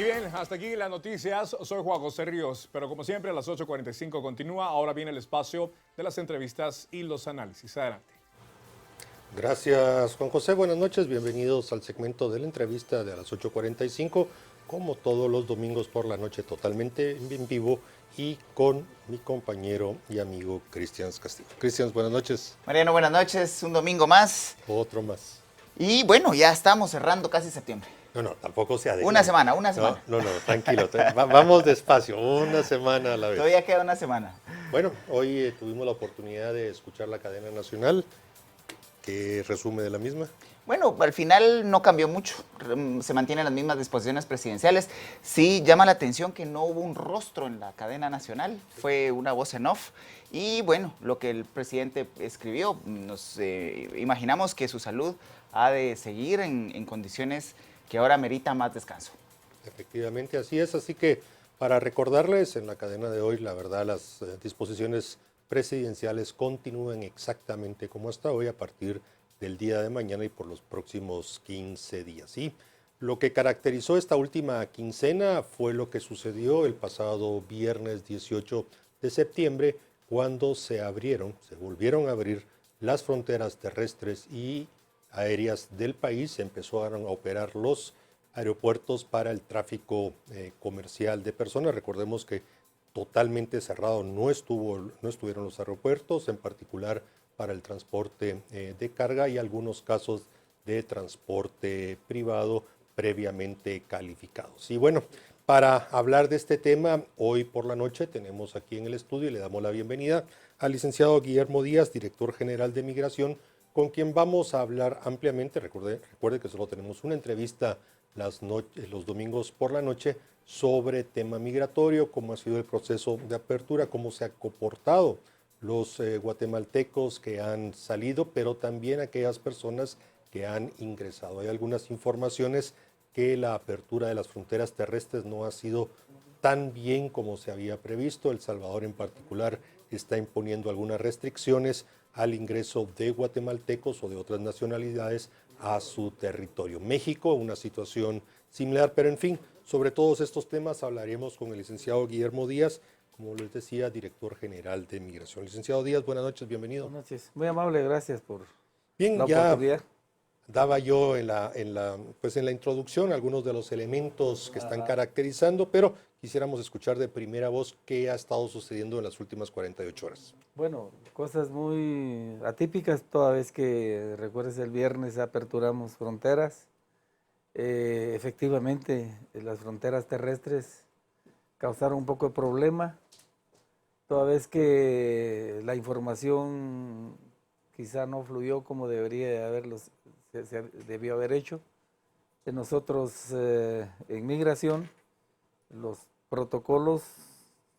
Y bien, hasta aquí las noticias. Soy Juan José Ríos, pero como siempre a las 8:45 continúa. Ahora viene el espacio de las entrevistas y los análisis. Adelante. Gracias, Juan José. Buenas noches. Bienvenidos al segmento de la entrevista de a las 8:45, como todos los domingos por la noche, totalmente en vivo y con mi compañero y amigo Cristian Castillo. Cristian, buenas noches. Mariano, buenas noches. Un domingo más. Otro más. Y bueno, ya estamos cerrando casi septiembre. No, tampoco sea de... Una semana. No, tranquilo. Vamos despacio, una semana a la vez. Todavía queda una semana. Bueno, hoy tuvimos la oportunidad de escuchar la cadena nacional. ¿Qué resume de la misma? Bueno, al final no cambió mucho, se mantienen las mismas disposiciones presidenciales. Sí llama la atención que no hubo un rostro en la cadena nacional, fue una voz en off. Y bueno, lo que el presidente escribió, nos imaginamos que su salud ha de seguir en condiciones que ahora merita más descanso. Efectivamente, así es. Así que para recordarles, en la cadena de hoy, la verdad, las disposiciones presidenciales continúan exactamente como hasta hoy a partir del día de mañana y por los próximos 15 días. Y lo que caracterizó esta última quincena fue lo que sucedió el pasado viernes 18 de septiembre, cuando se volvieron a abrir las fronteras terrestres y aéreas del país. Se empezaron a operar los aeropuertos para el tráfico comercial de personas. Recordemos que totalmente cerrado no estuvieron los aeropuertos, en particular para el transporte de carga y algunos casos de transporte privado previamente calificados. Y bueno, para hablar de este tema, hoy por la noche tenemos aquí en el estudio y le damos la bienvenida al licenciado Guillermo Díaz, director general de Migración, con quien vamos a hablar ampliamente. Recuerde que solo tenemos una entrevista los domingos por la noche sobre tema migratorio, cómo ha sido el proceso de apertura, cómo se han comportado los guatemaltecos que han salido, pero también aquellas personas que han ingresado. Hay algunas informaciones que la apertura de las fronteras terrestres no ha sido tan bien como se había previsto. El Salvador en particular está imponiendo algunas restricciones al ingreso de guatemaltecos o de otras nacionalidades a su territorio. México, una situación similar, pero en fin, sobre todos estos temas hablaremos con el licenciado Guillermo Díaz, como les decía, director general de Migración. Licenciado Díaz, buenas noches, bienvenido. Buenas noches, muy amable, gracias por Bien, la ya oportunidad. daba yo en la introducción algunos de los elementos que están caracterizando, pero quisiéramos escuchar de primera voz qué ha estado sucediendo en las últimas 48 horas. Bueno, cosas muy atípicas, toda vez que recuerdes el viernes aperturamos fronteras. Efectivamente, las fronteras terrestres causaron un poco de problema, toda vez que la información quizá no fluyó como se debió haber hecho. Nosotros en migración, los protocolos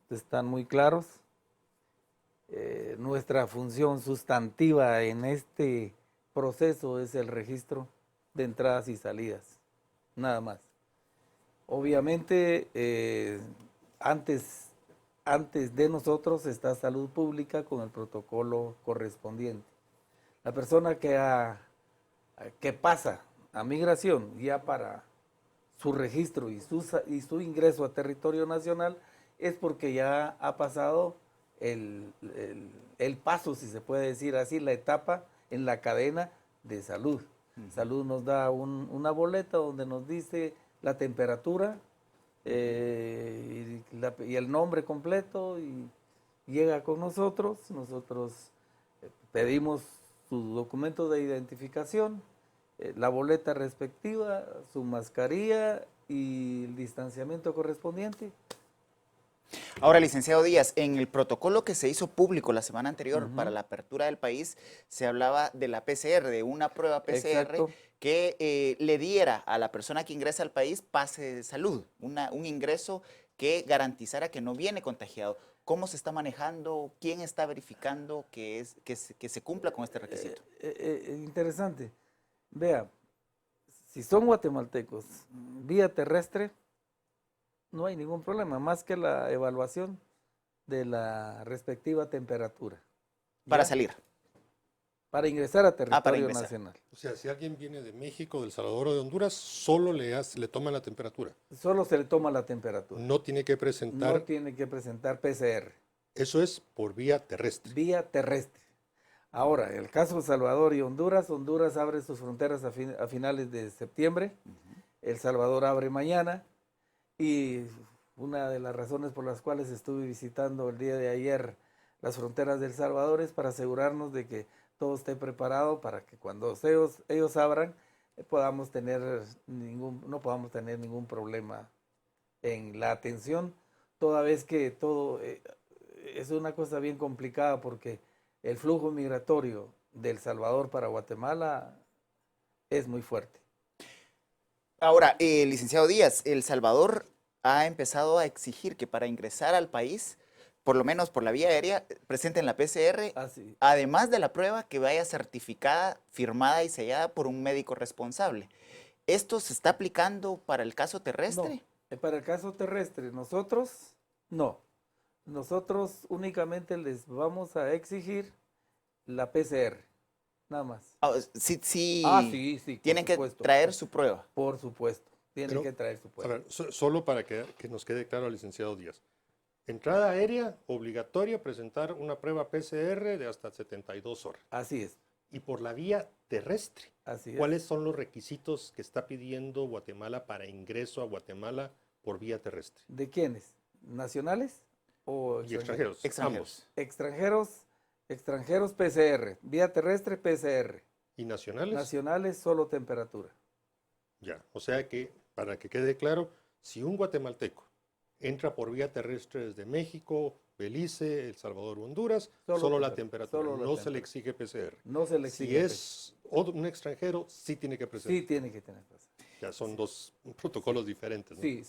están muy claros. Nuestra función sustantiva en este proceso es el registro de entradas y salidas, nada más. Obviamente, antes de nosotros está Salud Pública con el protocolo correspondiente. La persona que pasa a migración ya para su registro y su ingreso a territorio nacional es porque ya ha pasado el paso, si se puede decir así, la etapa en la cadena de salud. Salud nos da una boleta donde nos dice la temperatura y el nombre completo, y llega con nosotros pedimos su documento de identificación, la boleta respectiva, su mascarilla y el distanciamiento correspondiente. Ahora, licenciado Díaz, en el protocolo que se hizo público la semana anterior para la apertura del país, se hablaba de la PCR, de una prueba PCR. Exacto. Que le diera a la persona que ingresa al país pase de salud, un ingreso que garantizara que no viene contagiado. ¿Cómo se está manejando? ¿Quién está verificando que se cumpla con este requisito? Interesante. Vea, si son guatemaltecos vía terrestre, no hay ningún problema, más que la evaluación de la respectiva temperatura. Para salir. para ingresar a territorio ingresar. nacional. O sea, si alguien viene de México, de El Salvador o de Honduras, solo le toman la temperatura. Solo se le toma la temperatura. No tiene que No presentar, tiene que presentar PCR, eso es por vía terrestre. vía terrestre. Ahora, el caso de Salvador y Honduras, Honduras abre sus fronteras a finales de septiembre, El Salvador abre mañana, y una de las razones por las cuales estuve visitando el día de ayer las fronteras de El Salvador es para asegurarnos de que todo esté preparado para que cuando ellos abran no podamos tener ningún problema en la atención, toda vez que todo es una cosa bien complicada porque el flujo migratorio de El Salvador para Guatemala es muy fuerte. Ahora, licenciado Díaz, El Salvador ha empezado a exigir que para ingresar al país, por lo menos por la vía aérea, presenten la PCR, Así. además de la prueba que vaya certificada, firmada y sellada por un médico responsable. ¿Esto se está aplicando para el caso terrestre? No, para el caso terrestre, nosotros no. Nosotros únicamente les vamos a exigir la PCR, nada más. Sí, Sí, por tienen que supuesto. traer su prueba. Por supuesto, tienen Pero, que traer su A prueba. ver, solo para que nos quede claro al licenciado Díaz. Entrada aérea, obligatoria presentar una prueba PCR de hasta 72 horas. Así es, Y por la vía terrestre, así es. ¿cuáles son los requisitos que está pidiendo Guatemala para ingreso a Guatemala por vía terrestre? ¿De quiénes? ¿Nacionales o Y extranjeros. Extranjeros. Extranjeros PCR, vía terrestre PCR, Ambos. ¿Y nacionales? nacionales solo temperatura. Ya, o sea que, para que quede claro, si un guatemalteco entra por vía terrestre desde México, Belice, El Salvador, Honduras, solo la temperatura, solo la no se le temperatura. exige PCR. No se le Si exige. es un extranjero, sí tiene que presentar. Sí tiene que tener PCR. Ya son dos protocolos diferentes, ¿no? Sí.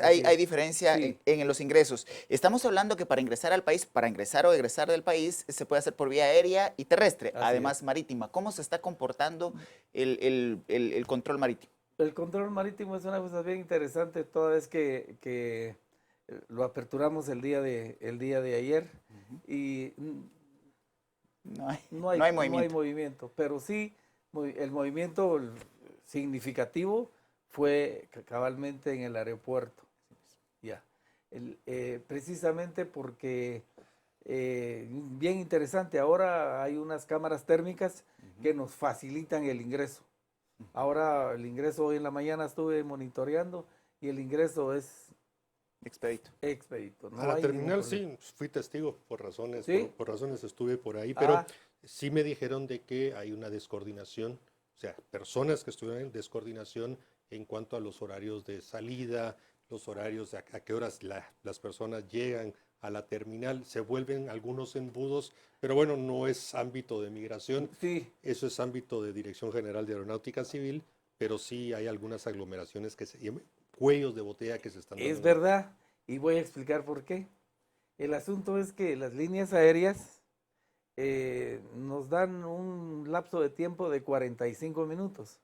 Hay Así es. diferencia Sí. en los ingresos. Estamos hablando que para ingresar al país, para ingresar o egresar del país, se puede hacer por vía aérea y terrestre, Así además es. marítima. ¿Cómo se está comportando el control marítimo? El control marítimo es una cosa bien interesante, toda vez que lo aperturamos el día de ayer y No hay movimiento. movimiento, pero sí el movimiento significativo fue cabalmente en el aeropuerto. Ya. Precisamente porque, bien interesante, ahora hay unas cámaras térmicas que nos facilitan el ingreso. Ahora el ingreso hoy en la mañana estuve monitoreando y el ingreso es expedito. No A la hay ningún terminal problema. sí, fui testigo por razones, ¿Sí? por razones estuve por ahí, pero Ah. sí me dijeron de que hay una descoordinación, o sea, personas que estuvieron en descoordinación en cuanto a los horarios de salida, los horarios a qué horas las personas llegan a la terminal, se vuelven algunos embudos, pero bueno, no es ámbito de migración, Sí, eso es ámbito de Dirección General de Aeronáutica Civil, pero sí hay algunas aglomeraciones cuellos de botella que se están dando. es verdad, y voy a explicar por qué. El asunto es que las líneas aéreas nos dan un lapso de tiempo de 45 minutos.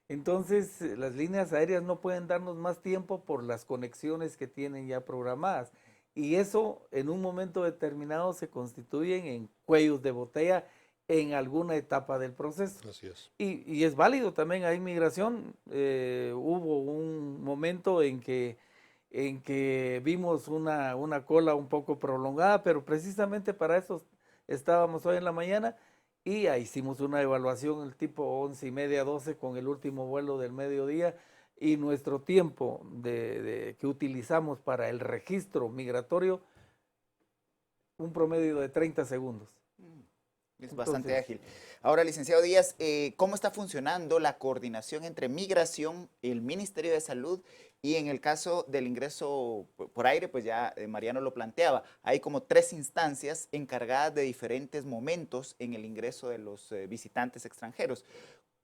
Entonces, las líneas aéreas no pueden darnos más tiempo por las conexiones que tienen ya programadas. Y eso, en un momento determinado, se constituyen en cuellos de botella en alguna etapa del proceso. Así es. Y es válido también, hay migración. Hubo un momento en que vimos una cola un poco prolongada, pero precisamente para eso estábamos hoy en la mañana y ahí hicimos una evaluación el tipo 11:30, 12 con el último vuelo del mediodía y nuestro tiempo que utilizamos para el registro migratorio, un promedio de 30 segundos. Es bastante Entonces, ágil. Ahora, licenciado Díaz, ¿cómo está funcionando la coordinación entre migración, el Ministerio de Salud y en el caso del ingreso por aire? Pues ya Mariano lo planteaba, hay como 3 instancias encargadas de diferentes momentos en el ingreso de los visitantes extranjeros.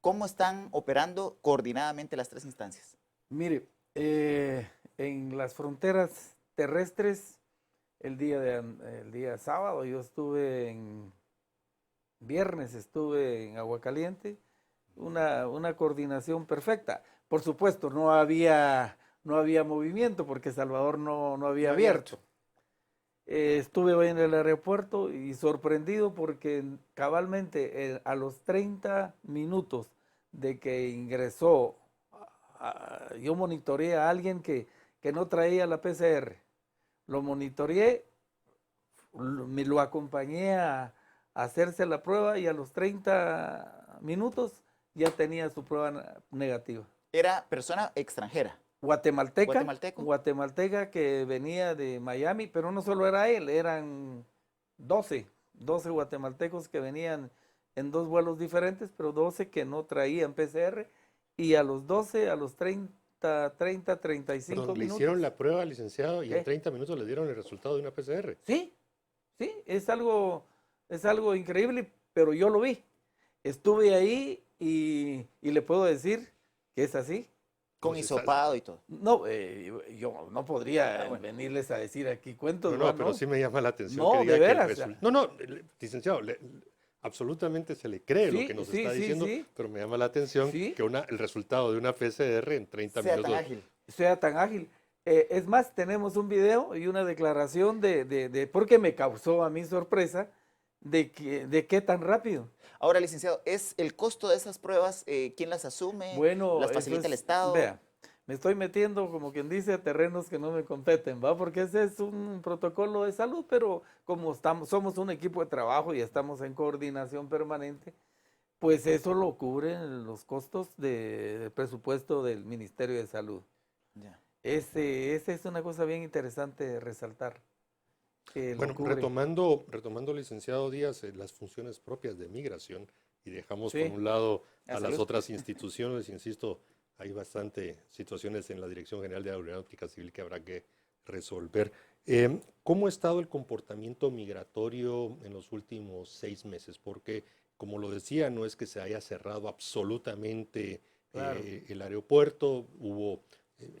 ¿Cómo están operando coordinadamente las 3 instancias? Mire, en las fronteras terrestres, el día sábado yo estuve viernes estuve en Aguacaliente, una coordinación perfecta. Por supuesto, no había movimiento porque Salvador no había abierto. Estuve hoy en el aeropuerto y sorprendido porque cabalmente a los 30 minutos de que ingresó, yo monitoreé a alguien que no traía la PCR. Lo monitoreé, me lo acompañé a hacerse la prueba y a los 30 minutos ya tenía su prueba negativa. Era persona extranjera. Guatemalteca que venía de Miami, pero no solo era él, eran 12 guatemaltecos que venían en 2 vuelos diferentes, pero 12 que no traían PCR, y a los 12, a los 35 Perdón, minutos. le hicieron la prueba al licenciado y en 30 minutos le dieron el resultado de una PCR. Sí, es algo increíble, pero yo lo vi. Estuve ahí y le puedo decir que es así. Con hisopado y todo. No, yo no podría venirles a decir aquí cuentos. No, pero sí me llama la atención No, que diga de veras. que no, licenciado, absolutamente se le cree lo que nos está diciendo, pero me llama la atención que el resultado de una PCR en 30 minutos sea tan ágil. Es más, tenemos un video y una declaración porque me causó a mí sorpresa de qué tan rápido. Ahora, licenciado, ¿es el costo de esas pruebas quién las asume? Bueno, ¿las facilita el Estado? Vea, me estoy metiendo, como quien dice, a terrenos que no me competen, ¿va? Porque ese es un protocolo de salud, pero como somos un equipo de trabajo y estamos en coordinación permanente, pues eso lo cubren los costos del presupuesto del Ministerio de Salud. Ya. Esa es una cosa bien interesante de resaltar. Bueno, retomando, licenciado Díaz, las funciones propias de migración, y dejamos por un lado a las otras instituciones, insisto, hay bastante situaciones en la Dirección General de Aeronáutica Civil que habrá que resolver. ¿Cómo ha estado el comportamiento migratorio en los últimos 6 meses? Porque, como lo decía, no es que se haya cerrado absolutamente el aeropuerto,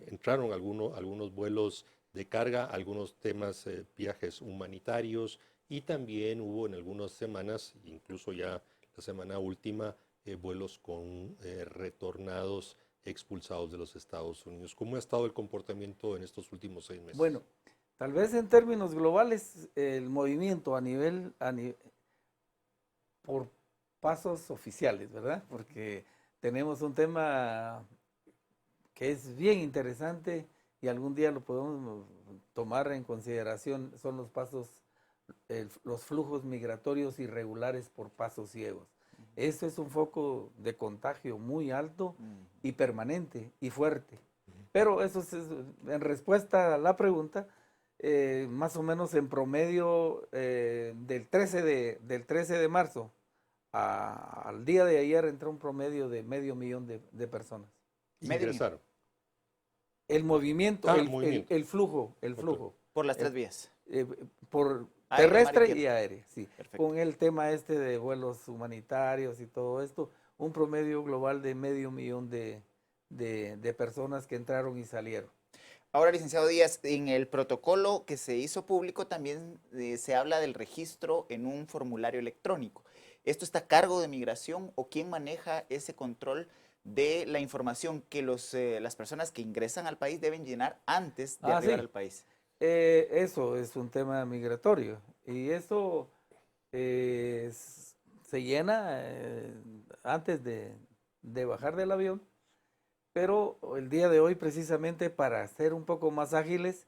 entraron algunos vuelos de carga, algunos temas, viajes humanitarios, y también hubo en algunas semanas, incluso ya la semana última, vuelos con retornados expulsados de los Estados Unidos. ¿Cómo ha estado el comportamiento en estos últimos 6 meses? Bueno, tal vez en términos globales, el movimiento por pasos oficiales, ¿verdad? Porque tenemos un tema que es bien interesante y algún día lo podemos tomar en consideración, son los flujos migratorios irregulares por pasos ciegos. Eso es un foco de contagio muy alto y permanente y fuerte. Pero eso es, en respuesta a la pregunta, más o menos en promedio del 13 de marzo al día de ayer entró un promedio de 500,000 de personas. Ingresaron. El movimiento, el flujo. Por las 3 vías. Por Aire, terrestre mar y y aérea, sí. Perfecto. Con el tema de vuelos humanitarios y todo esto, un promedio global de 500,000 de personas que entraron y salieron. Ahora, licenciado Díaz, en el protocolo que se hizo público también se habla del registro en un formulario electrónico. ¿Esto está a cargo de Migración o quién maneja ese control de la información que las personas que ingresan al país deben llenar antes de arribar al país? Eso es un tema migratorio y eso se llena antes de bajar del avión, pero el día de hoy precisamente para ser un poco más ágiles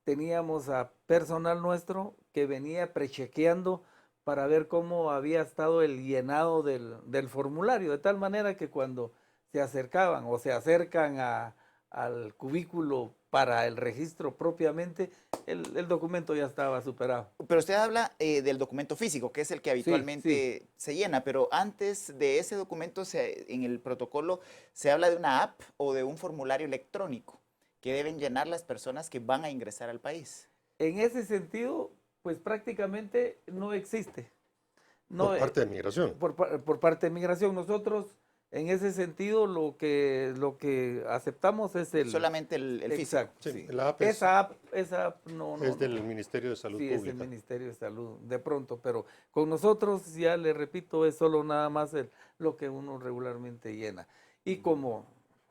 teníamos a personal nuestro que venía prechequeando para ver cómo había estado el llenado del formulario, de tal manera que cuando se acercaban o se acercan al cubículo para el registro propiamente, el documento ya estaba superado. Pero usted habla del documento físico, que es el que habitualmente se llena, pero antes de ese documento, en el protocolo, se habla de una app o de un formulario electrónico que deben llenar las personas que van a ingresar al país. En ese sentido, pues prácticamente no existe. Por parte de Migración. Por parte de Migración. Nosotros, en ese sentido, lo que aceptamos es solamente el físico. Exacto. Sí, la app esa app no. Es del Ministerio de Salud Pública. Sí, es el Ministerio de Salud, de pronto, pero con nosotros, ya le repito, es solo nada más lo que uno regularmente llena. Y como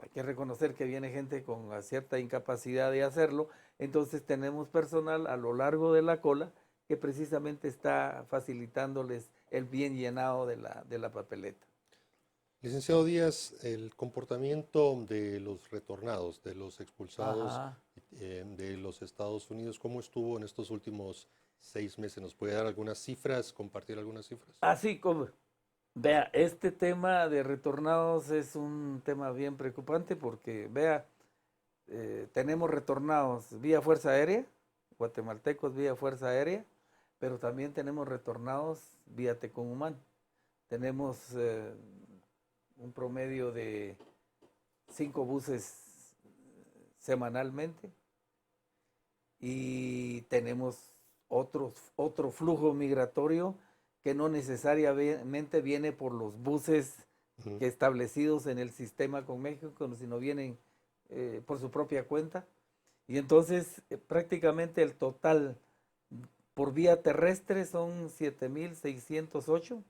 hay que reconocer que viene gente con cierta incapacidad de hacerlo, entonces tenemos personal a lo largo de la cola que precisamente está facilitándoles el bien llenado de la papeleta. Licenciado Díaz, el comportamiento de los retornados, de los expulsados Ajá. de los Estados Unidos, ¿cómo estuvo en estos últimos 6 meses? ¿Nos puede dar algunas cifras, compartir algunas cifras? Así como, vea, este tema de retornados es un tema bien preocupante porque, vea, tenemos retornados vía Fuerza Aérea, guatemaltecos vía Fuerza Aérea, pero también tenemos retornados vía Tecomumán. Tenemos un promedio de 5 buses semanalmente y tenemos otro flujo migratorio que no necesariamente viene por los buses que establecidos en el sistema con México, sino vienen por su propia cuenta. Y entonces prácticamente el total por vía terrestre son 7,608.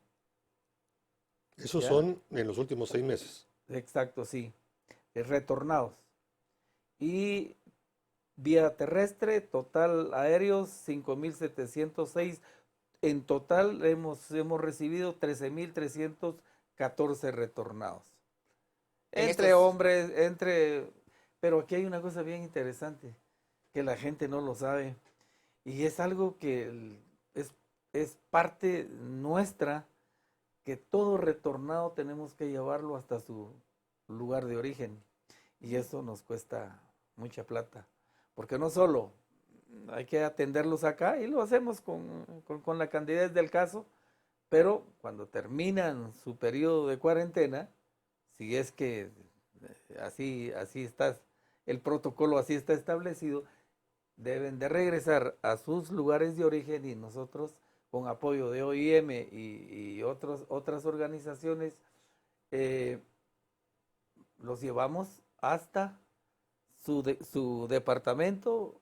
Esos ¿Ya? son en los últimos 6 meses. Exacto, sí, retornados. Y vía terrestre, total aéreos, 5,706. En total hemos recibido 13,314 retornados. Entre hombres, pero aquí hay una cosa bien interesante, que la gente no lo sabe, y es algo que es parte nuestra, que todo retornado tenemos que llevarlo hasta su lugar de origen, y eso nos cuesta mucha plata, porque no solo hay que atenderlos acá, y lo hacemos con la candidez del caso, pero cuando terminan su periodo de cuarentena, si es que así está, el protocolo así está establecido, deben de regresar a sus lugares de origen y nosotros, con apoyo de OIM y otras organizaciones, los llevamos hasta su departamento,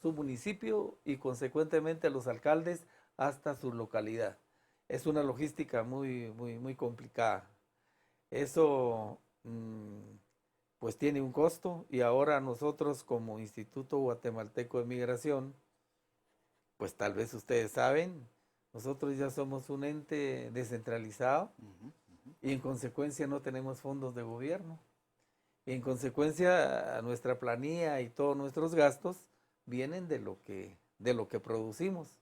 su municipio y consecuentemente los alcaldes hasta su localidad. Es una logística muy complicada. Eso pues tiene un costo y ahora nosotros como Instituto Guatemalteco de Migración, pues tal vez ustedes saben, nosotros ya somos un ente descentralizado y en consecuencia no tenemos fondos de gobierno. Y en consecuencia nuestra planilla y todos nuestros gastos vienen de lo que producimos.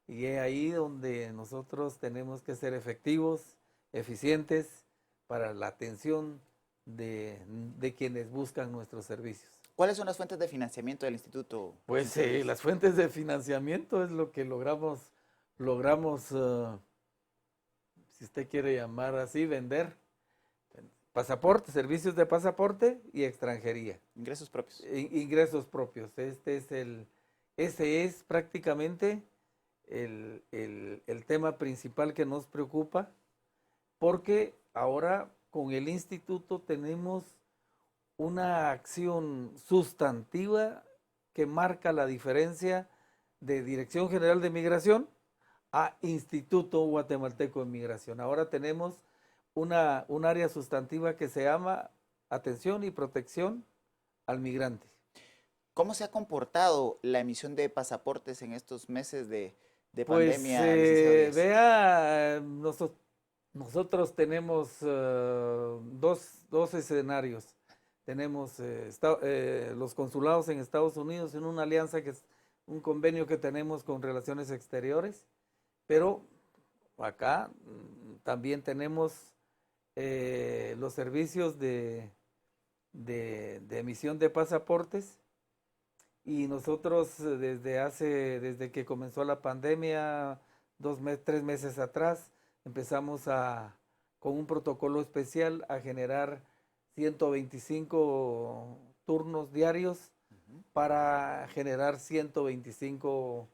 Y es ahí donde nosotros tenemos que ser efectivos, eficientes para la atención de quienes buscan nuestros servicios. ¿Cuáles son las fuentes de financiamiento del instituto? Pues las fuentes de financiamiento es lo que logramos, si usted quiere llamar así, vender. Pasaporte, servicios de pasaporte y extranjería. Ingresos propios. Ingresos propios. Ese es prácticamente el tema principal que nos preocupa, porque ahora con el instituto tenemos una acción sustantiva que marca la diferencia de Dirección General de Migración a Instituto Guatemalteco de Migración. Ahora tenemos un área sustantiva que se llama Atención y Protección al Migrante. ¿Cómo se ha comportado la emisión de pasaportes en estos meses de pandemia? Pues vea, nosotros tenemos dos escenarios. Tenemos los consulados en Estados Unidos en una alianza que es un convenio que tenemos con Relaciones Exteriores, pero acá también tenemos los servicios de emisión de pasaportes y nosotros desde que comenzó la pandemia, 3 meses atrás, empezamos con un protocolo especial a generar 125 turnos diarios para generar 125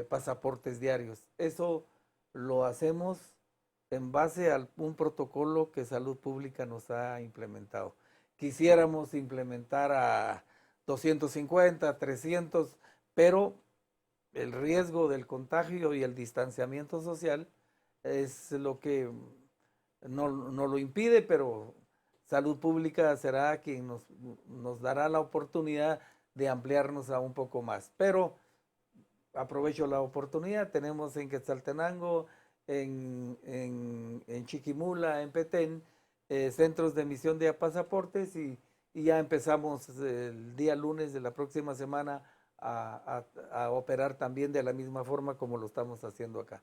pasaportes diarios. Eso lo hacemos en base a un protocolo que Salud Pública nos ha implementado. Quisiéramos implementar a 250, 300, pero el riesgo del contagio y el distanciamiento social es lo que no lo impide, pero Salud Pública será quien nos dará la oportunidad de ampliarnos a un poco más. Pero aprovecho la oportunidad, tenemos en Quetzaltenango, en Chiquimula, en Petén, centros de emisión de pasaportes y ya empezamos el día lunes de la próxima semana a operar también de la misma forma como lo estamos haciendo acá.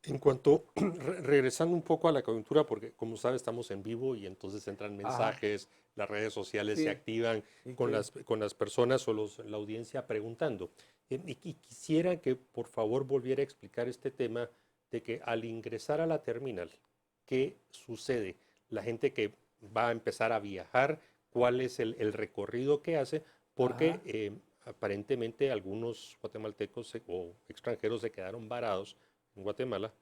En cuanto, regresando un poco a la coyuntura, porque como sabe estamos en vivo y entonces entran mensajes, las redes sociales se activan con las personas o la audiencia preguntando. Y quisiera que por favor volviera a explicar este tema de que al ingresar a la terminal, ¿qué sucede? La gente que va a empezar a viajar, ¿cuál es el recorrido que hace? Porque aparentemente algunos guatemaltecos o extranjeros se quedaron varados en Guatemala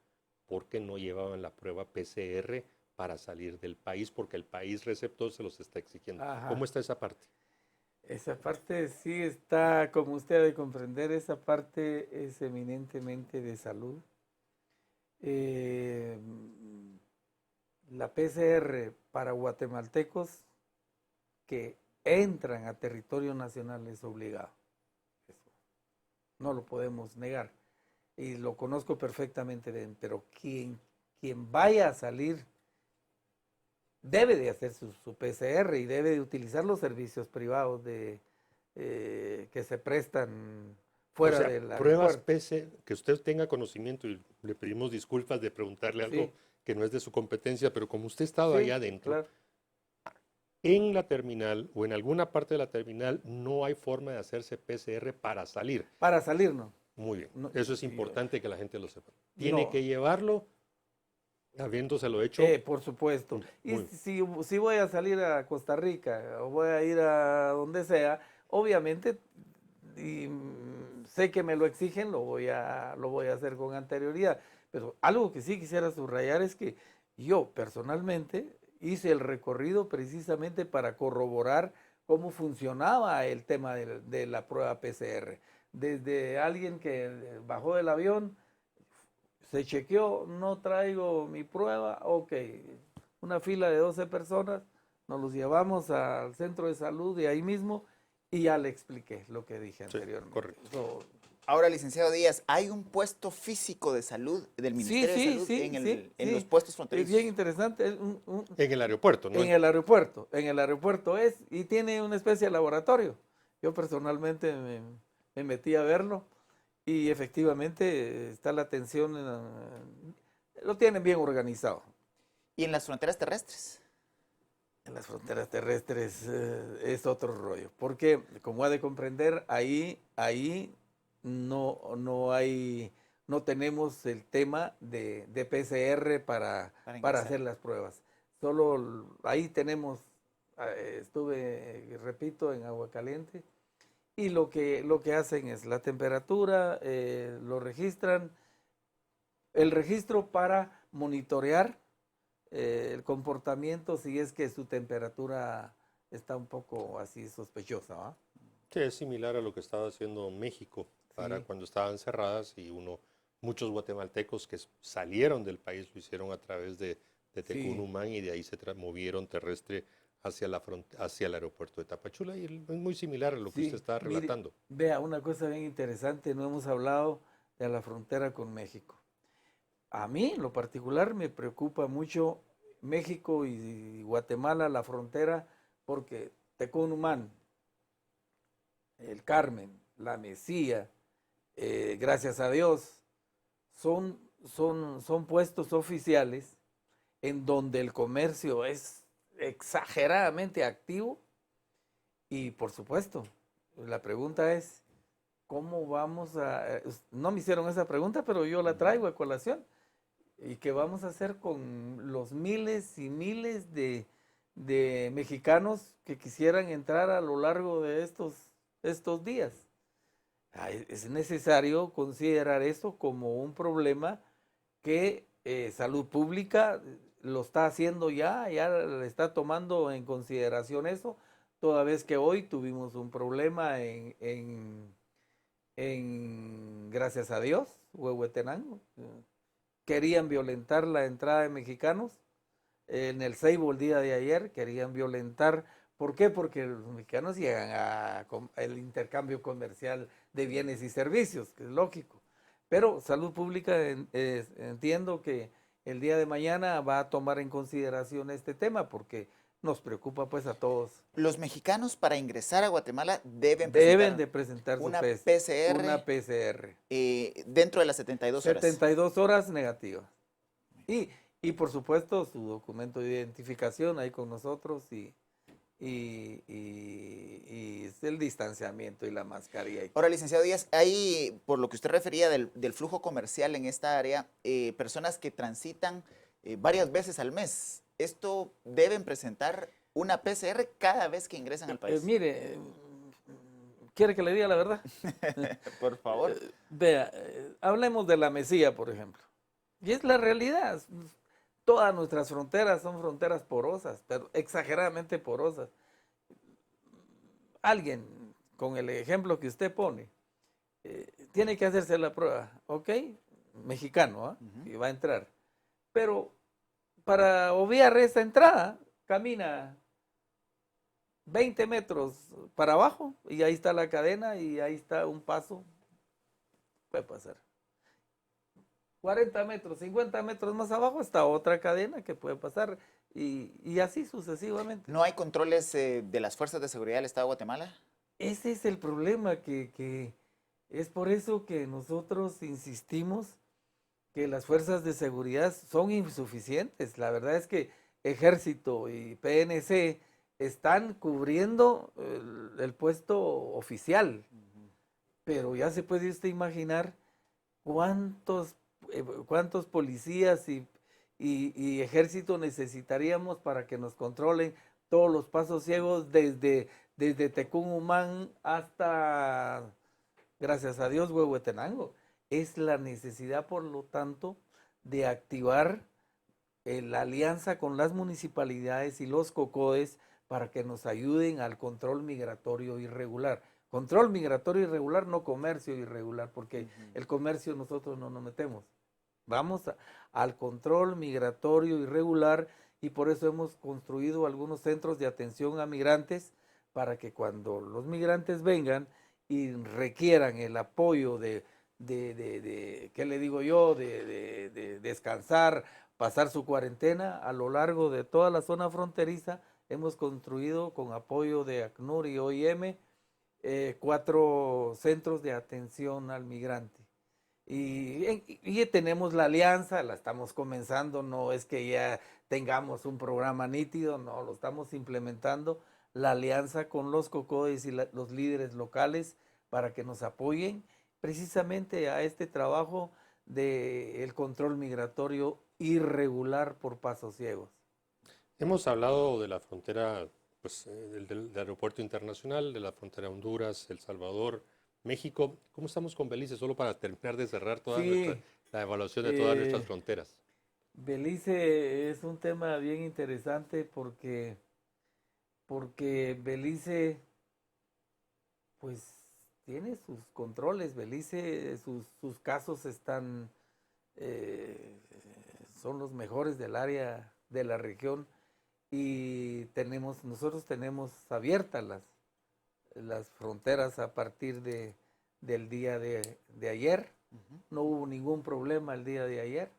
porque no llevaban la prueba PCR para salir del país, porque el país receptor se los está exigiendo. ¿Cómo está esa parte? Esa parte sí está, como usted ha de comprender, esa parte es eminentemente de salud. La PCR para guatemaltecos que entran a territorio nacional es obligado. Eso no lo podemos negar. Y lo conozco perfectamente bien, pero quien vaya a salir debe de hacer su PCR y debe de utilizar los servicios privados que se prestan fuera de la pruebas PCR, que usted tenga conocimiento, y le pedimos disculpas de preguntarle algo que no es de su competencia, pero como usted ha estado allá adentro, claro, en la terminal o en alguna parte de la terminal no hay forma de hacerse PCR para salir. Para salir, no. Muy bien, eso es importante que la gente lo sepa. Tiene que llevarlo habiéndoselo hecho. Por supuesto. Y si voy a salir a Costa Rica o voy a ir a donde sea, obviamente, y sé que me lo exigen, lo voy a hacer con anterioridad. Pero algo que sí quisiera subrayar es que yo personalmente hice el recorrido precisamente para corroborar cómo funcionaba el tema de la prueba PCR. Desde alguien que bajó del avión, se chequeó, no traigo mi prueba, ok, una fila de 12 personas, nos los llevamos al centro de salud de ahí mismo y ya le expliqué lo que dije anteriormente. Correcto. Ahora, licenciado Díaz, ¿hay un puesto físico de salud del Ministerio de Salud en los puestos fronterizos? Es bien interesante. En el aeropuerto, ¿no? En el aeropuerto es, y tiene una especie de laboratorio. Yo personalmente me metí a verlo y efectivamente está la atención, lo tienen bien organizado. ¿Y en las fronteras terrestres? En las fronteras terrestres es otro rollo, porque como ha de comprender, ahí no tenemos el tema de PCR para hacer las pruebas. Solo ahí tenemos, estuve, repito, en Agua Caliente, y lo que hacen es la temperatura, lo registran, el registro para monitorear el comportamiento si es que su temperatura está un poco así sospechosa, ¿va? Sí, es similar a lo que estaba haciendo México para cuando estaban cerradas y muchos guatemaltecos que salieron del país lo hicieron a través de Tecunumán y de ahí se movieron terrestre hacia el aeropuerto de Tapachula y es muy similar a lo que usted está relatando. Mire, vea, una cosa bien interesante, no hemos hablado de la frontera con México. A mí, en lo particular, me preocupa mucho México y Guatemala, la frontera, porque Tecunumán, el Carmen, la Mesía, gracias a Dios, son puestos oficiales en donde el comercio es exageradamente activo y por supuesto, la pregunta es, ¿cómo vamos a...? No me hicieron esa pregunta, pero yo la traigo a colación. ¿Y qué vamos a hacer con los miles y miles de mexicanos que quisieran entrar a lo largo de estos días? Es necesario considerar eso como un problema que Salud Pública lo está haciendo ya le está tomando en consideración eso, toda vez que hoy tuvimos un problema en gracias a Dios, Huehuetenango. Querían violentar la entrada de mexicanos en el Ceibo el día de ayer, querían violentar. ¿Por qué? Porque los mexicanos llegan al intercambio comercial de bienes y servicios, que es lógico. Pero Salud Pública entiendo que el día de mañana va a tomar en consideración este tema porque nos preocupa pues a todos. Los mexicanos para ingresar a Guatemala deben de presentar una su PCR, una PCR. Dentro de las 72 horas. 72 horas negativas. Y por supuesto su documento de identificación ahí con nosotros y el distanciamiento y la mascarilla. Ahora, licenciado Díaz, hay, por lo que usted refería del flujo comercial en esta área, personas que transitan varias veces al mes. ¿Esto deben presentar una PCR cada vez que ingresan al país? Mire, ¿quiere que le diga la verdad? Por favor. Vea, hablemos de la Mesía, por ejemplo. Y es la realidad. Todas nuestras fronteras son fronteras porosas, pero exageradamente porosas. Alguien, con el ejemplo que usted pone, tiene que hacerse la prueba, ¿ok? Mexicano, y va a entrar. Pero para obviar esa entrada, camina 20 metros para abajo y ahí está la cadena y ahí está un paso, puede pasar. 40 metros, 50 metros más abajo está otra cadena que puede pasar y así sucesivamente. ¿No hay controles de las fuerzas de seguridad del Estado de Guatemala? Ese es el problema, que es por eso que nosotros insistimos que las fuerzas de seguridad son insuficientes. La verdad es que Ejército y PNC están cubriendo el puesto oficial, pero ya se puede usted imaginar cuántos policías y ejército necesitaríamos para que nos controlen todos los pasos ciegos desde Tecumumán hasta, gracias a Dios, Huehuetenango. Es la necesidad, por lo tanto, de activar la alianza con las municipalidades y los COCODES para que nos ayuden al control migratorio irregular. Control migratorio irregular, no comercio irregular, porque el comercio nosotros no nos metemos. Vamos al control migratorio irregular y por eso hemos construido algunos centros de atención a migrantes para que cuando los migrantes vengan y requieran el apoyo ¿qué le digo yo? De descansar, pasar su cuarentena a lo largo de toda la zona fronteriza, hemos construido con apoyo de ACNUR y OIM 4 centros de atención al migrante. Y tenemos la alianza, la estamos comenzando, no es que ya tengamos un programa nítido, no, lo estamos implementando, la alianza con los COCODES y los líderes locales para que nos apoyen precisamente a este trabajo del control migratorio irregular por pasos ciegos. Hemos hablado de la frontera, pues, del aeropuerto internacional, de la frontera Honduras, El Salvador, México. ¿Cómo estamos con Belice? Solo para terminar de cerrar toda la evaluación de todas nuestras fronteras. Belice es un tema bien interesante porque Belice pues tiene sus controles. Belice, sus casos están, son los mejores del área, de la región, y nosotros tenemos abiertas las fronteras a partir del día de ayer. No hubo ningún problema el día de ayer.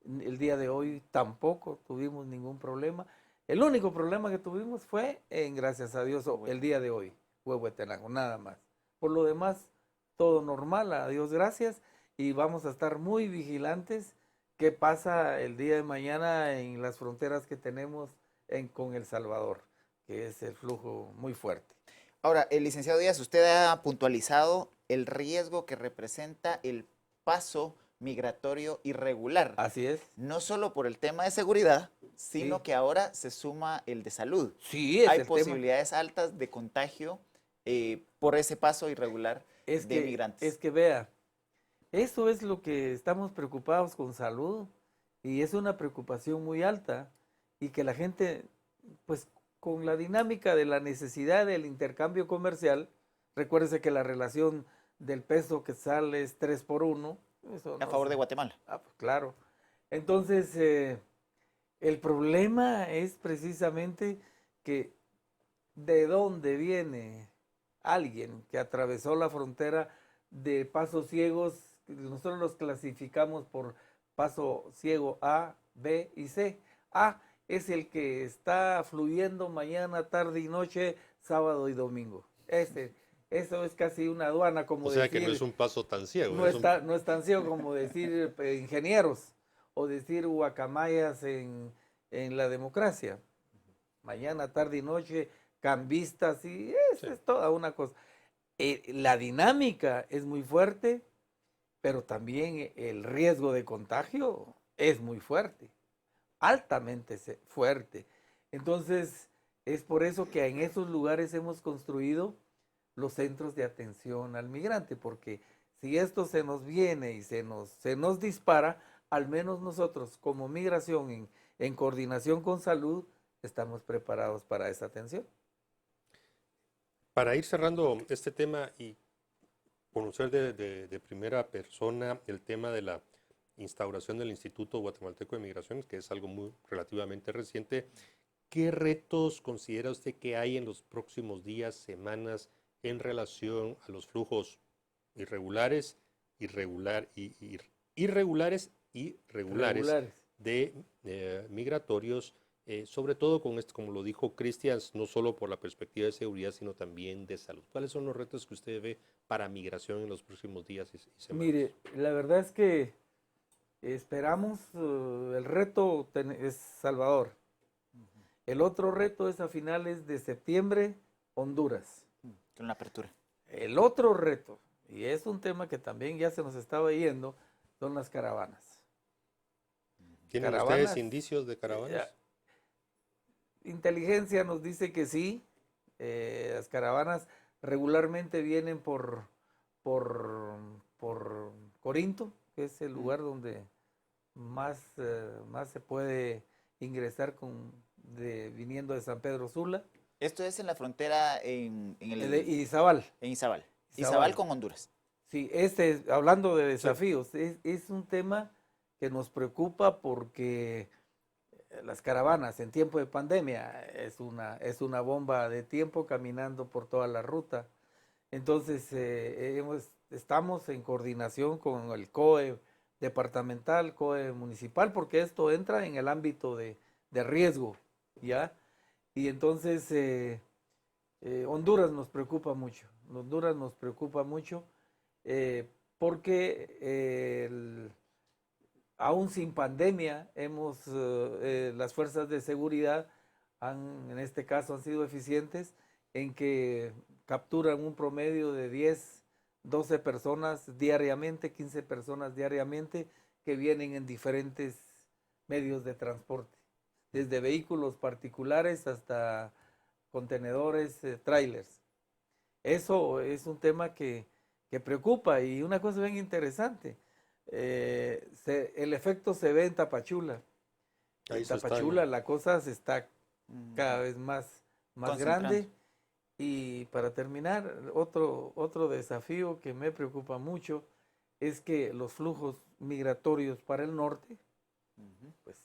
El día de hoy tampoco tuvimos ningún problema. El único problema que tuvimos fue, gracias a Dios, el día de hoy, Huehuetenango, nada más. Por lo demás, todo normal, a Dios gracias, y vamos a estar muy vigilantes qué pasa el día de mañana en las fronteras que tenemos con El Salvador, que es el flujo muy fuerte. Ahora, el licenciado Díaz, usted ha puntualizado el riesgo que representa el paso migratorio irregular. Así es. No solo por el tema de seguridad, sino que ahora se suma el de salud. Sí, hay posibilidades altas de contagio por ese paso irregular de migrantes. Es que vea, eso es lo que estamos preocupados con salud, y es una preocupación muy alta, y que la gente, pues con la dinámica de la necesidad del intercambio comercial, recuérdese que la relación del peso que sale es 3 por 1. A favor de Guatemala. Pues claro. Entonces, El problema es precisamente que de dónde viene alguien que atravesó la frontera de pasos ciegos. Nosotros los clasificamos por paso ciego A, B y C. A es el que está fluyendo mañana, tarde y noche, sábado y domingo. Eso es casi una aduana, como O sea decir, que no es un paso tan ciego. no es tan ciego como decir ingenieros o decir guacamayas en la democracia. Mañana, tarde y noche, cambistas, y eso es toda una cosa. La dinámica es muy fuerte, pero también el riesgo de contagio es muy fuerte, altamente fuerte. Entonces, es por eso que en esos lugares hemos construido los centros de atención al migrante, porque si esto se nos viene y se nos dispara, al menos nosotros como migración en coordinación con salud estamos preparados para esa atención. Para ir cerrando este tema y conocer de primera persona el tema de la instauración del Instituto Guatemalteco de Migraciones, que es algo muy relativamente reciente, ¿qué retos considera usted que hay en los próximos días, semanas, en relación a los flujos irregulares y regulares de migratorios, sobre todo con esto, como lo dijo Cristian, no solo por la perspectiva de seguridad, sino también de salud? ¿Cuáles son los retos que usted ve para migración en los próximos días y semanas? Mire, la verdad es que esperamos, el reto es Salvador. El otro reto es a finales de septiembre, Honduras. Con la apertura. El otro reto, y es un tema que también ya se nos estaba yendo, son las caravanas. ¿Tienen ustedes indicios de caravanas? Inteligencia nos dice que sí. Las caravanas regularmente vienen por Corinto, que es el lugar donde más se puede ingresar viniendo de San Pedro Sula. Esto es en la frontera en Izabal. En Izabal. Izabal con Honduras. Sí, hablando de desafíos, es un tema que nos preocupa porque las caravanas en tiempo de pandemia es una bomba de tiempo caminando por toda la ruta. Entonces, estamos en coordinación con el COE departamental, COE municipal, porque esto entra en el ámbito de riesgo, ¿ya? Y entonces, Honduras nos preocupa mucho. Honduras nos preocupa mucho porque aún sin pandemia, las fuerzas de seguridad en este caso han sido eficientes en que capturan un promedio de 10, 12 personas diariamente, 15 personas diariamente que vienen en diferentes medios de transporte, desde vehículos particulares hasta contenedores, trailers. Eso es un tema que preocupa, y una cosa bien interesante, el efecto se ve en Tapachula. En Tapachula la cosa se está cada vez más grande. Y para terminar, otro desafío que me preocupa mucho es que los flujos migratorios para el norte, pues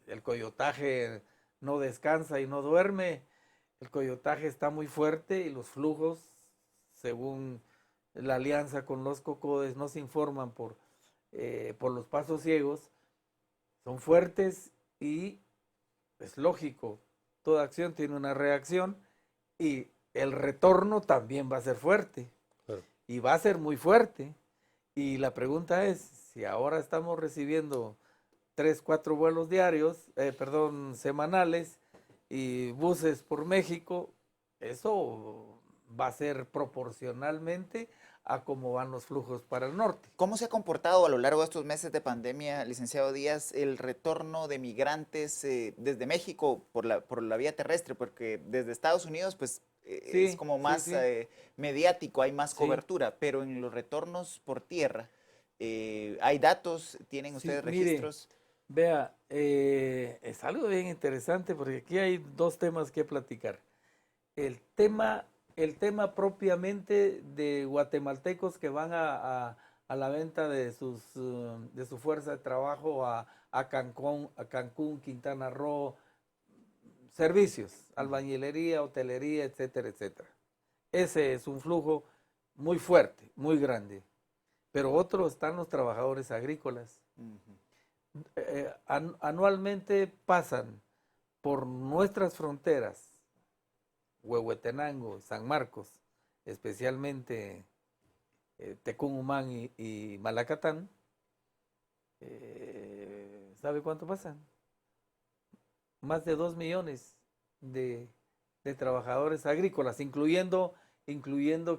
el coyotaje no descansa y no duerme, el coyotaje está muy fuerte y los flujos, según la alianza con los cocodes, nos informan por los pasos ciegos, son fuertes y es lógico, toda acción tiene una reacción y el retorno también va a ser fuerte, claro, y va a ser muy fuerte. Y la pregunta es, si ahora estamos recibiendo 3, 4 vuelos diarios, semanales y buses por México, eso va a ser proporcionalmente a cómo van los flujos para el norte. ¿Cómo se ha comportado a lo largo de estos meses de pandemia, licenciado Díaz, el retorno de migrantes desde México por la vía terrestre? Porque desde Estados Unidos, pues, sí, es como más mediático, hay más cobertura, pero en los retornos por tierra, ¿hay datos? ¿Tienen ustedes registros? Mire, vea, es algo bien interesante porque aquí hay dos temas que platicar. El tema propiamente de guatemaltecos que van a la venta de su fuerza de trabajo a a Cancún, Quintana Roo, servicios, albañilería, hotelería, etcétera, etcétera. Ese es un flujo muy fuerte, muy grande. Pero otro están los trabajadores agrícolas. Anualmente pasan por nuestras fronteras, Huehuetenango, San Marcos, especialmente Tecún-Umán y Malacatán. ¿Sabe cuánto pasan? Más de 2 millones de trabajadores agrícolas, incluyendo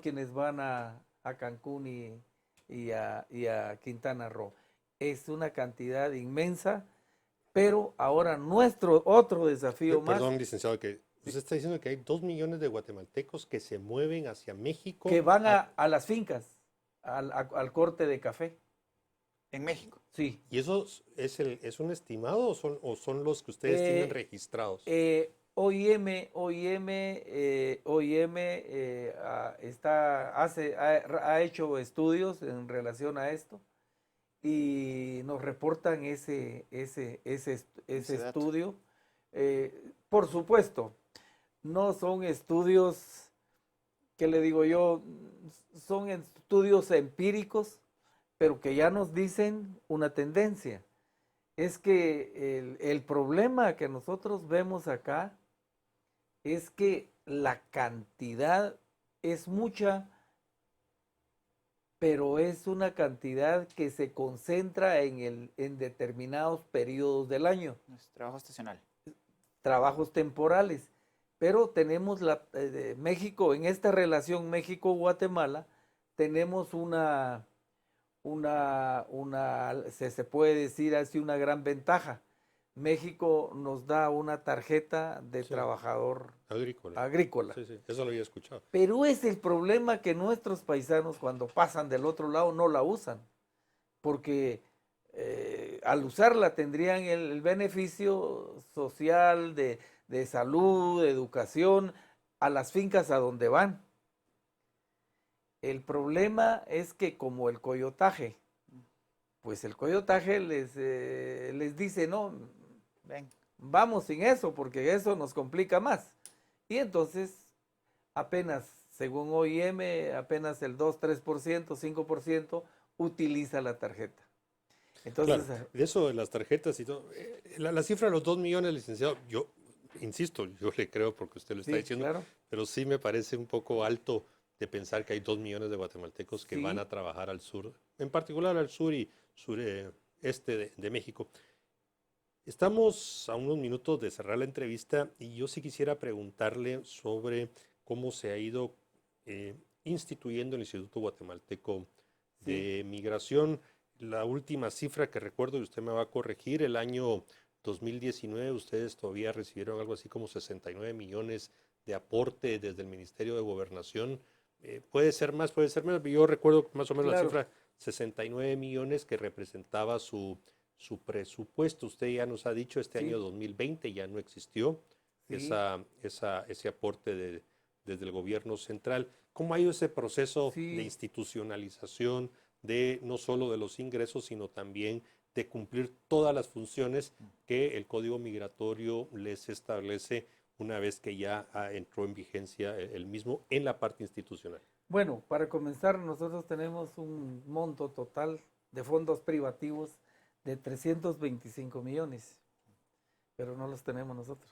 quienes van a Cancún y a Quintana Roo. Es una cantidad inmensa, pero ahora nuestro otro desafío más... Perdón, licenciado, que usted está diciendo que hay 2 millones de guatemaltecos que se mueven hacia México. Que van a las fincas, al corte de café. En México. Sí. ¿Y eso es un estimado o son los que ustedes tienen registrados? OIM ha hecho estudios en relación a esto y nos reportan ese estudio. Por supuesto, no son estudios, ¿qué le digo yo? Son estudios empíricos, pero que ya nos dicen una tendencia. Es que el problema que nosotros vemos acá es que la cantidad es mucha, pero es una cantidad que se concentra en determinados periodos del año. Es trabajo estacional. Trabajos temporales. Pero tenemos México, en esta relación México-Guatemala, tenemos se puede decir así, una gran ventaja. México nos da una tarjeta de trabajador agrícola. Sí, eso lo había escuchado. Pero es el problema que nuestros paisanos cuando pasan del otro lado no la usan, porque al usarla tendrían el beneficio social de salud, de educación, a las fincas a donde van. El problema es que como el coyotaje, pues el coyotaje les dice, no, ven, vamos sin eso, porque eso nos complica más. Y entonces, apenas, según OIM, apenas el 2, 3%, 5% utiliza la tarjeta. Entonces, claro, de eso de las tarjetas y todo, la cifra de los 2 millones, licenciado, yo insisto, yo le creo porque usted lo está diciendo, claro, pero sí me parece un poco alto de pensar que hay 2 millones de guatemaltecos que van a trabajar al sur, en particular al sur y sureste de México. Estamos a unos minutos de cerrar la entrevista y yo sí quisiera preguntarle sobre cómo se ha ido instituyendo el Instituto Guatemalteco de Migración. La última cifra que recuerdo, y usted me va a corregir, el año 2019 ustedes todavía recibieron algo así como 69 millones de aporte desde el Ministerio de Gobernación. Puede ser más, puede ser menos. Yo recuerdo más o menos la cifra 69 millones que representaba su presupuesto. Usted ya nos ha dicho, este año 2020 ya no existió ese aporte desde el gobierno central. ¿Cómo ha ido ese proceso de institucionalización de no solo de los ingresos, sino también de cumplir todas las funciones que el Código Migratorio les establece una vez que ya entró en vigencia el mismo en la parte institucional? Bueno, para comenzar, nosotros tenemos un monto total de fondos privativos de 325 millones, pero no los tenemos nosotros.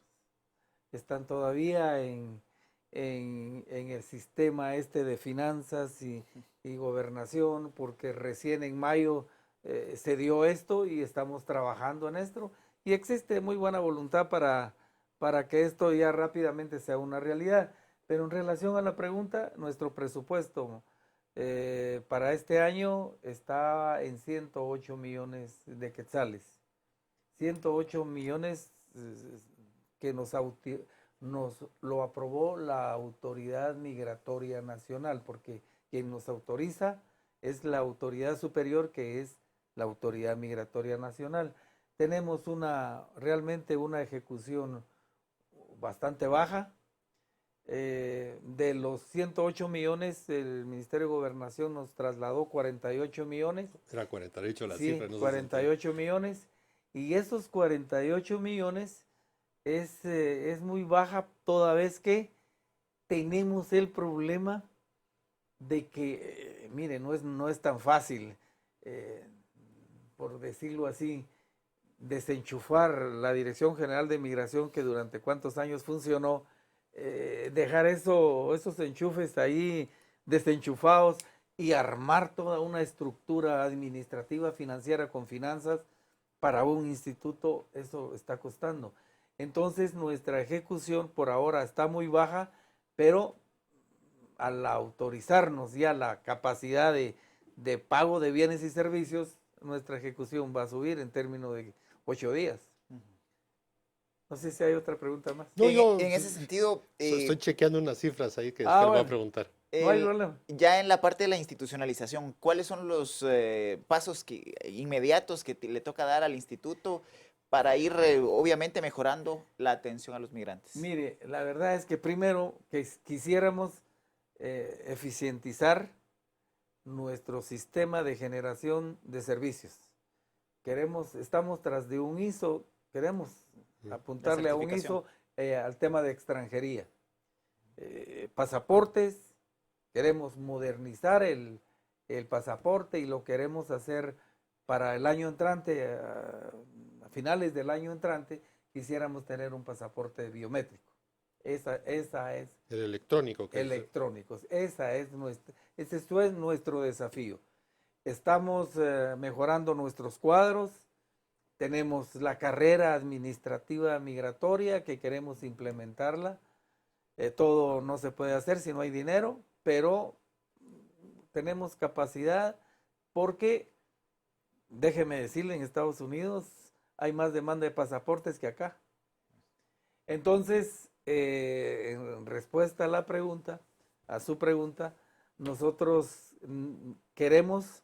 Están todavía en el sistema de finanzas y gobernación, porque recién en mayo se dio esto y estamos trabajando en esto, y existe muy buena voluntad para que esto ya rápidamente sea una realidad. Pero en relación a la pregunta, nuestro presupuesto para este año está en 108 millones de quetzales. 108 millones que nos lo aprobó la Autoridad Migratoria Nacional, porque quien nos autoriza es la autoridad superior, que es la Autoridad Migratoria Nacional. Tenemos realmente una ejecución bastante baja. De los 108 millones, el Ministerio de Gobernación nos trasladó 48 millones. Era 48 la cifra. Sí, 48 millones. Y esos 48 millones es muy baja toda vez que tenemos el problema de que, mire, no es tan fácil, por decirlo así, desenchufar la Dirección General de Migración que durante cuántos años funcionó, dejar esos enchufes ahí desenchufados y armar toda una estructura administrativa financiera con finanzas para un instituto, eso está costando. Entonces nuestra ejecución por ahora está muy baja, pero al autorizarnos ya la capacidad de pago de bienes y servicios, nuestra ejecución va a subir en términos de 8 días. No sé si hay otra pregunta más. No, En ese sentido, estoy chequeando unas cifras ahí que después le voy a preguntar. No hay problema. ya en la parte de la institucionalización, ¿cuáles son los pasos inmediatos que le toca dar al instituto para ir, obviamente, mejorando la atención a los migrantes? Mire, la verdad es que primero quisiéramos eficientizar nuestro sistema de generación de servicios. Estamos tras de un ISO, queremos apuntarle a un ISO al tema de extranjería. Pasaportes, queremos modernizar el pasaporte y lo queremos hacer para el año entrante, a finales del año entrante, quisiéramos tener un pasaporte biométrico. Esa es El electrónico. electrónicos. Ese es nuestro desafío. Estamos mejorando nuestros cuadros. Tenemos la carrera administrativa migratoria que queremos implementarla. Todo no se puede hacer si no hay dinero, pero tenemos capacidad porque, déjeme decirle, en Estados Unidos hay más demanda de pasaportes que acá. Entonces, en respuesta a la pregunta, a su pregunta, nosotros queremos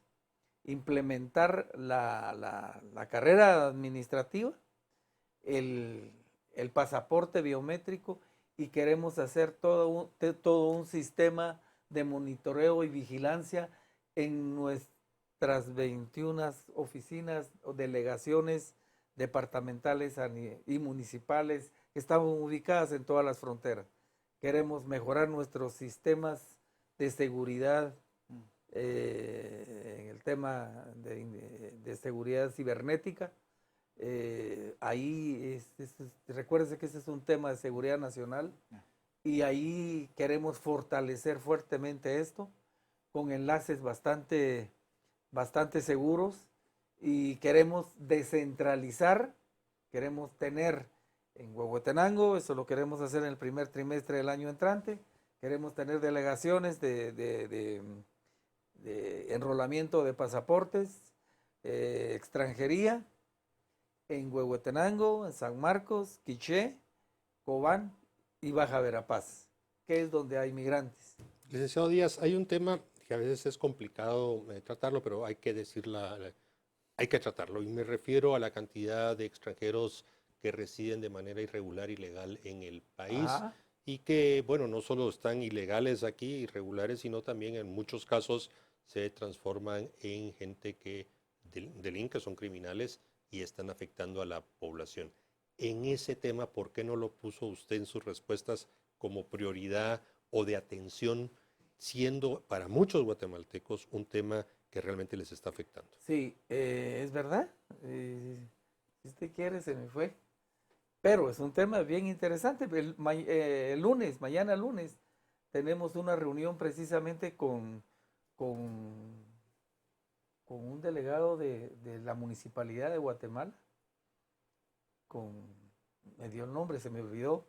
implementar la carrera administrativa, el pasaporte biométrico, y queremos hacer todo un sistema de monitoreo y vigilancia en nuestras 21 oficinas o delegaciones departamentales y municipales que están ubicadas en todas las fronteras. Queremos mejorar nuestros sistemas de seguridad, en el tema de seguridad cibernética. Recuérdense que ese es un tema de seguridad nacional y ahí queremos fortalecer fuertemente esto con enlaces bastante seguros, y queremos descentralizar, queremos tener en Huehuetenango, eso lo queremos hacer en el primer trimestre del año entrante, queremos tener delegaciones de enrolamiento de pasaportes, extranjería, en Huehuetenango, en San Marcos, Quiché, Cobán y Baja Verapaz, que es donde hay migrantes. Licenciado Díaz, hay un tema que a veces es complicado tratarlo, pero hay que hay que tratarlo. Y me refiero a la cantidad de extranjeros que residen de manera irregular, ilegal en el país. Ajá. Y que, bueno, no solo están ilegales aquí, irregulares, sino también en muchos casos se transforman en gente que delinque, son criminales y están afectando a la población. En ese tema, ¿por qué no lo puso usted en sus respuestas como prioridad o de atención, siendo para muchos guatemaltecos un tema que realmente les está afectando? Sí, es verdad. Si usted quiere, se me fue. Pero es un tema bien interesante. Mañana lunes, tenemos una reunión precisamente con un delegado de la Municipalidad de Guatemala. Me dio el nombre, se me olvidó.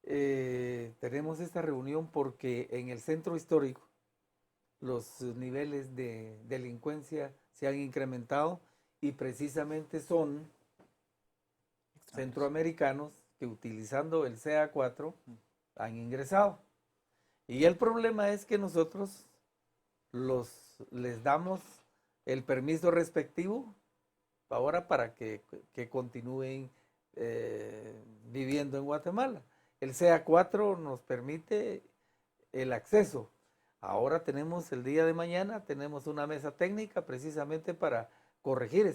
Tenemos esta reunión porque en el centro histórico los niveles de delincuencia se han incrementado y precisamente son centroamericanos que, utilizando el CA4, han ingresado. Y el problema es que nosotros les damos el permiso respectivo ahora para que continúen viviendo en Guatemala. El CA4 nos permite el acceso. Ahora el día de mañana, tenemos una mesa técnica precisamente para corregir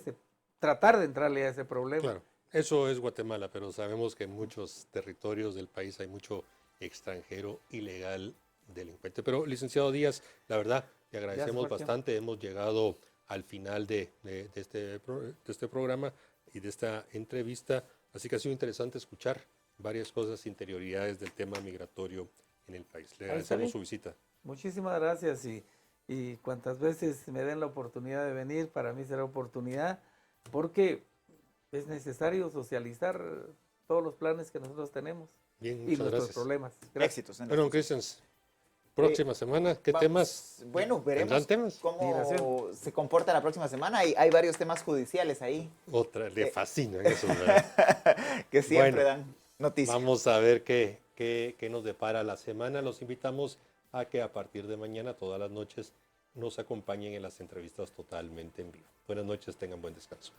tratar de entrarle a ese problema. Claro, eso es Guatemala, pero sabemos que en muchos territorios del país hay mucho extranjero ilegal delincuente. Pero, licenciado Díaz, la verdad, le agradecemos Sebastián. bastante. Hemos llegado al final de este programa y de esta entrevista. Así que ha sido interesante escuchar varias cosas, interioridades del tema migratorio en el país. Le Ahí está agradecemos bien. su visita. Muchísimas gracias y cuantas veces me den la oportunidad de venir, para mí será oportunidad, porque es necesario socializar todos los planes que nosotros tenemos Bien, y muchas nuestros gracias. problemas. Gracias. Éxitos. En Bueno, los- Christians, próxima semana, ¿qué Vamos- temas? Bueno, ¿Tendrán veremos temas? cómo Migración. se comporta la próxima semana. Hay varios temas judiciales ahí Otra, le fascinan esos, ¿verdad? que siempre Bueno, dan noticias. Vamos a ver qué nos depara la semana. Los invitamos a que a partir de mañana, todas las noches, nos acompañen en las entrevistas totalmente en vivo. Buenas noches, tengan buen descanso.